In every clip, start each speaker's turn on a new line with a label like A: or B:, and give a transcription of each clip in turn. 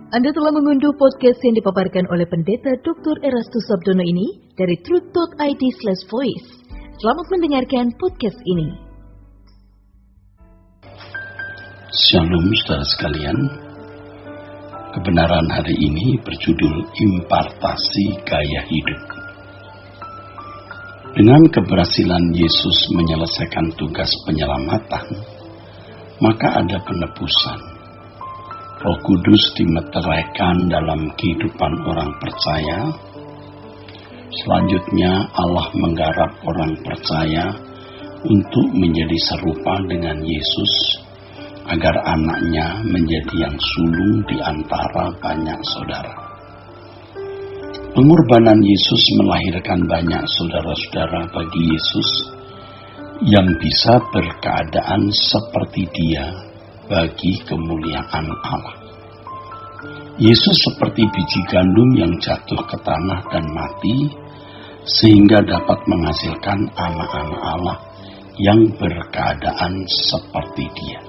A: Anda telah mengunduh podcast yang dipaparkan oleh Pendeta Dr. Erastus Sabdono ini dari truth.id/voice. Selamat mendengarkan podcast ini.
B: Shalom saudara sekalian. Kebenaran hari ini berjudul Impartasi Gaya Hidup. Dengan keberhasilan Yesus menyelesaikan tugas penyelamatan, maka ada penebusan. Roh Kudus dimeteraikan dalam kehidupan orang percaya. Selanjutnya Allah menggarap orang percaya untuk menjadi serupa dengan Yesus, agar anaknya menjadi yang sulung di antara banyak saudara. Pengorbanan Yesus melahirkan banyak saudara-saudara bagi Yesus yang bisa berkeadaan seperti Dia bagi kemuliaan Allah. Yesus seperti biji gandum yang jatuh ke tanah dan mati, sehingga dapat menghasilkan anak-anak Allah yang berkeadaan seperti Dia.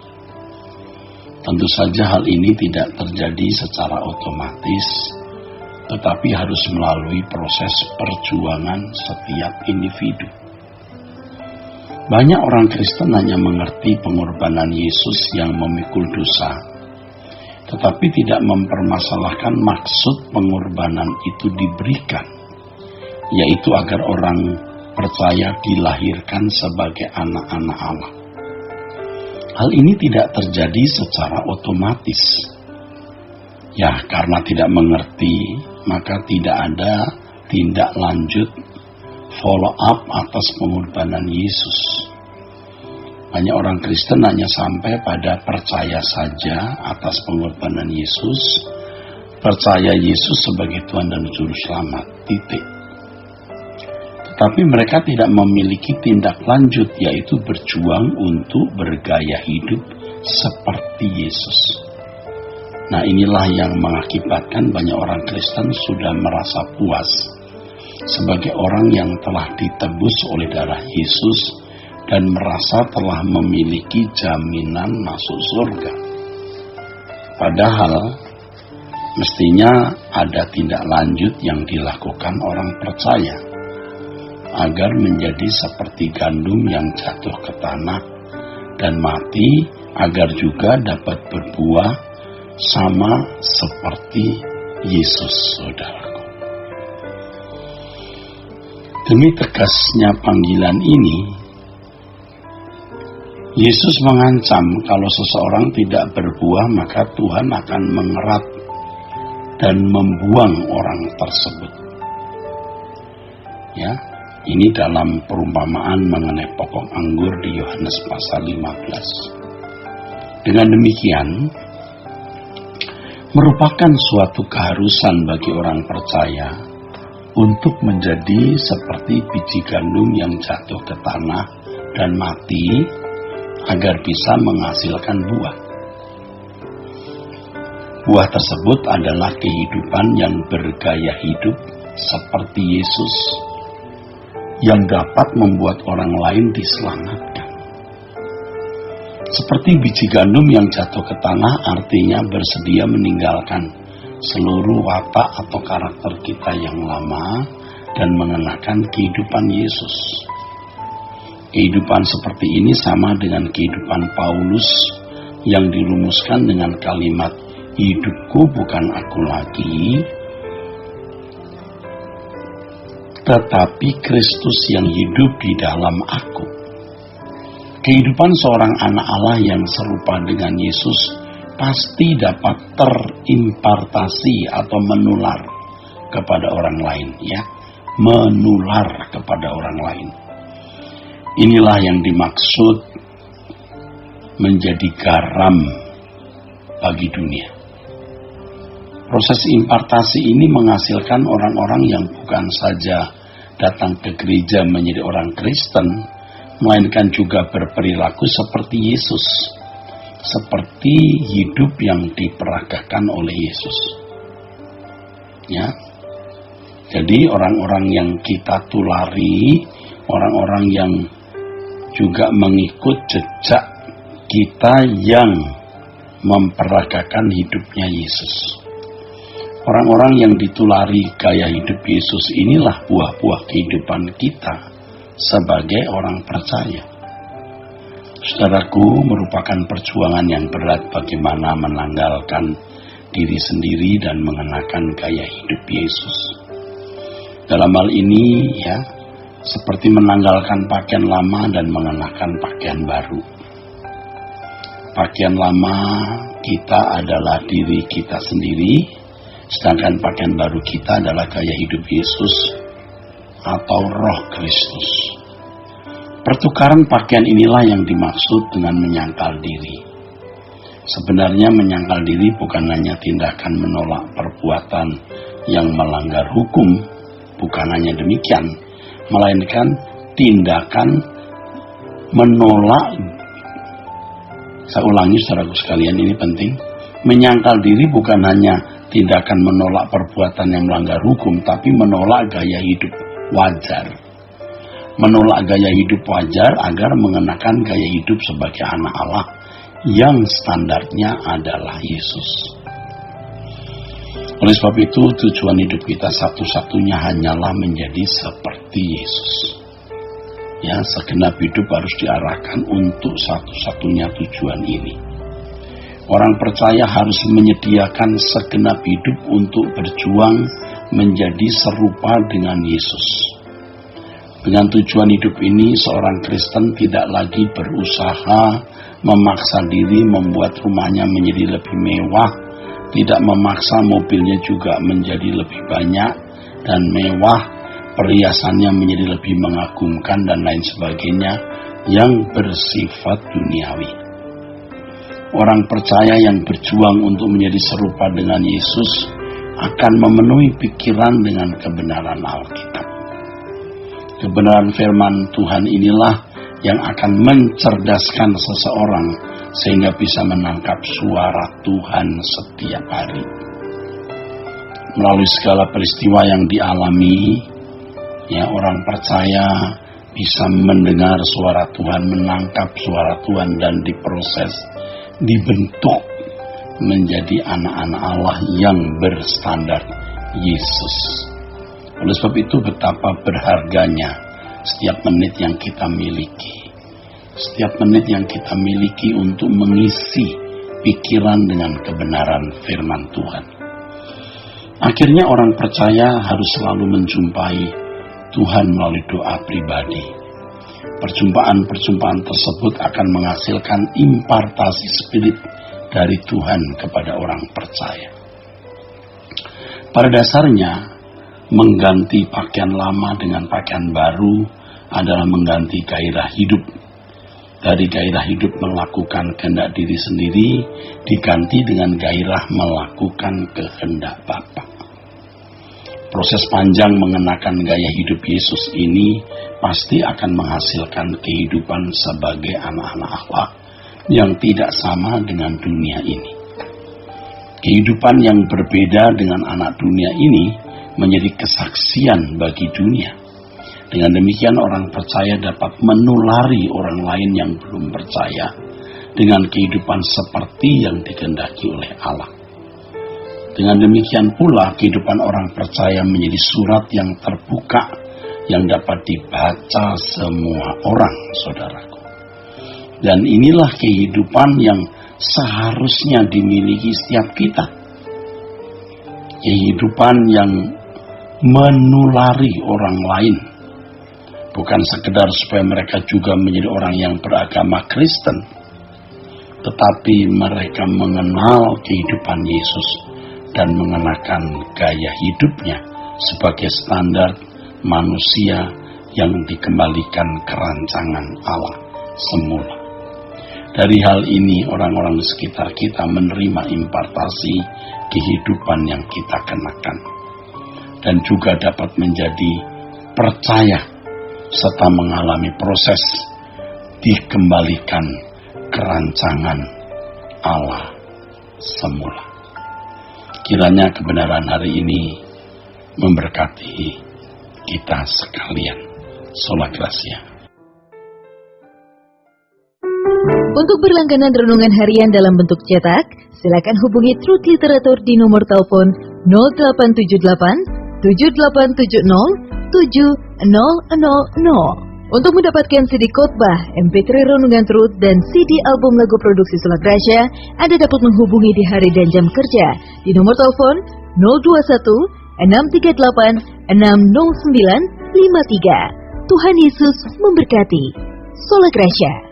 B: Tentu saja hal ini tidak terjadi secara otomatis, tetapi harus melalui proses perjuangan setiap individu. Banyak orang Kristen hanya mengerti pengorbanan Yesus yang memikul dosa, tetapi tidak mempermasalahkan maksud pengorbanan itu diberikan, yaitu agar orang percaya dilahirkan sebagai anak-anak Allah. Hal ini tidak terjadi secara otomatis. Ya, karena tidak mengerti, maka tidak ada tindak lanjut follow up atas pengorbanan Yesus. Banyak orang Kristen hanya sampai pada percaya saja atas pengorbanan Yesus, percaya Yesus sebagai Tuhan dan Juru Selamat, titik. Tetapi mereka tidak memiliki tindak lanjut, yaitu berjuang untuk bergaya hidup seperti Yesus. Nah, inilah yang mengakibatkan banyak orang Kristen sudah merasa puas sebagai orang yang telah ditebus oleh darah Yesus dan merasa telah memiliki jaminan masuk surga. Padahal mestinya ada tindak lanjut yang dilakukan orang percaya agar menjadi seperti gandum yang jatuh ke tanah dan mati, agar juga dapat berbuah sama seperti Yesus, saudara. Demi tegasnya panggilan ini, Yesus mengancam kalau seseorang tidak berbuah, maka Tuhan akan mengerat dan membuang orang tersebut. Ya, ini dalam perumpamaan mengenai pokok anggur di Yohanes pasal 15. Dengan demikian, merupakan suatu keharusan bagi orang percaya untuk menjadi seperti biji gandum yang jatuh ke tanah dan mati, agar bisa menghasilkan buah. Buah tersebut adalah kehidupan yang bergaya hidup seperti Yesus, yang dapat membuat orang lain diselamatkan. Seperti biji gandum yang jatuh ke tanah, artinya bersedia meninggalkan seluruh watak atau karakter kita yang lama dan mengenakan kehidupan Yesus. Kehidupan seperti ini sama dengan kehidupan Paulus yang dirumuskan dengan kalimat, hidupku bukan aku lagi, tetapi Kristus yang hidup di dalam aku. Kehidupan seorang anak Allah yang serupa dengan Yesus pasti dapat terimpartasi atau menular kepada orang lain, ya, menular kepada orang lain. Inilah yang dimaksud menjadi garam bagi dunia. Proses impartasi ini menghasilkan orang-orang yang bukan saja datang ke gereja menjadi orang Kristen, melainkan juga berperilaku seperti Yesus, seperti hidup yang diperagakan oleh Yesus. Ya, jadi orang-orang yang kita tulari, orang-orang yang juga mengikut jejak kita yang memperagakan hidupnya Yesus. Orang-orang yang ditulari gaya hidup Yesus inilah buah-buah kehidupan kita sebagai orang percaya. Saudaraku, merupakan perjuangan yang berat bagaimana menanggalkan diri sendiri dan mengenakan gaya hidup Yesus. Dalam hal ini seperti menanggalkan pakaian lama dan mengenakan pakaian baru. Pakaian lama kita adalah diri kita sendiri, sedangkan pakaian baru kita adalah gaya hidup Yesus atau Roh Kristus. Pertukaran pakaian inilah yang dimaksud dengan menyangkal diri. Sebenarnya menyangkal diri bukan hanya tindakan menolak perbuatan yang melanggar hukum, bukan hanya demikian, melainkan tindakan menolak. Saya ulangi saudaraku sekalian, ini penting. Menyangkal diri bukan hanya tindakan menolak perbuatan yang melanggar hukum, tapi menolak gaya hidup wajar. Menolak gaya hidup wajar agar mengenakan gaya hidup sebagai anak Allah yang standarnya adalah Yesus. Oleh sebab itu, tujuan hidup kita satu-satunya hanyalah menjadi seperti Yesus. Segenap hidup harus diarahkan untuk satu-satunya tujuan ini. Orang percaya harus menyediakan segenap hidup untuk berjuang menjadi serupa dengan Yesus. Dengan tujuan hidup ini, seorang Kristen tidak lagi berusaha memaksa diri membuat rumahnya menjadi lebih mewah, tidak memaksa mobilnya juga menjadi lebih banyak dan mewah, perhiasannya menjadi lebih mengagumkan dan lain sebagainya yang bersifat duniawi. Orang percaya yang berjuang untuk menjadi serupa dengan Yesus akan memenuhi pikiran dengan kebenaran Alkitab. Kebenaran firman Tuhan inilah yang akan mencerdaskan seseorang sehingga bisa menangkap suara Tuhan setiap hari. Melalui segala peristiwa yang dialami, orang percaya bisa mendengar suara Tuhan, menangkap suara Tuhan dan diproses, dibentuk menjadi anak-anak Allah yang berstandar Yesus. Oleh sebab itu betapa berharganya setiap menit yang kita miliki. Setiap menit yang kita miliki untuk mengisi pikiran dengan kebenaran firman Tuhan. Akhirnya orang percaya harus selalu menjumpai Tuhan melalui doa pribadi. Perjumpaan-perjumpaan tersebut akan menghasilkan impartasi spirit dari Tuhan kepada orang percaya. Pada dasarnya, mengganti pakaian lama dengan pakaian baru adalah mengganti gairah hidup. Dari gairah hidup melakukan kehendak diri sendiri, diganti dengan gairah melakukan kehendak Bapa. Proses panjang mengenakan gaya hidup Yesus ini pasti akan menghasilkan kehidupan sebagai anak-anak Allah yang tidak sama dengan dunia ini. Kehidupan yang berbeda dengan anak dunia ini menjadi kesaksian bagi dunia. Dengan demikian orang percaya dapat menulari orang lain yang belum percaya dengan kehidupan seperti yang dikehendaki oleh Allah. Dengan demikian pula kehidupan orang percaya menjadi surat yang terbuka yang dapat dibaca semua orang, saudaraku. Dan inilah kehidupan yang seharusnya dimiliki setiap kita. Kehidupan yang menulari orang lain. Bukan sekedar supaya mereka juga menjadi orang yang beragama Kristen, tetapi mereka mengenal kehidupan Yesus dan mengenakan gaya hidupnya sebagai standar manusia yang dikembalikan ke rancangan Allah semula. Dari hal ini orang-orang di sekitar kita menerima impartasi kehidupan yang kita kenakan dan juga dapat menjadi percaya serta mengalami proses dikembalikan ke rancangan Allah semula. Kiranya kebenaran hari ini memberkati kita sekalian. Sola Gracia.
A: Untuk berlangganan renungan harian dalam bentuk cetak, silakan hubungi Truth Literatur di nomor telepon 0878 7870 7000. Untuk mendapatkan CD khotbah, MP3 Renungan Truth, dan CD album lagu produksi Sola Gracia, Anda dapat menghubungi di hari dan jam kerja di nomor telepon 021 638 60953. Tuhan Yesus memberkati. Sola Gracia.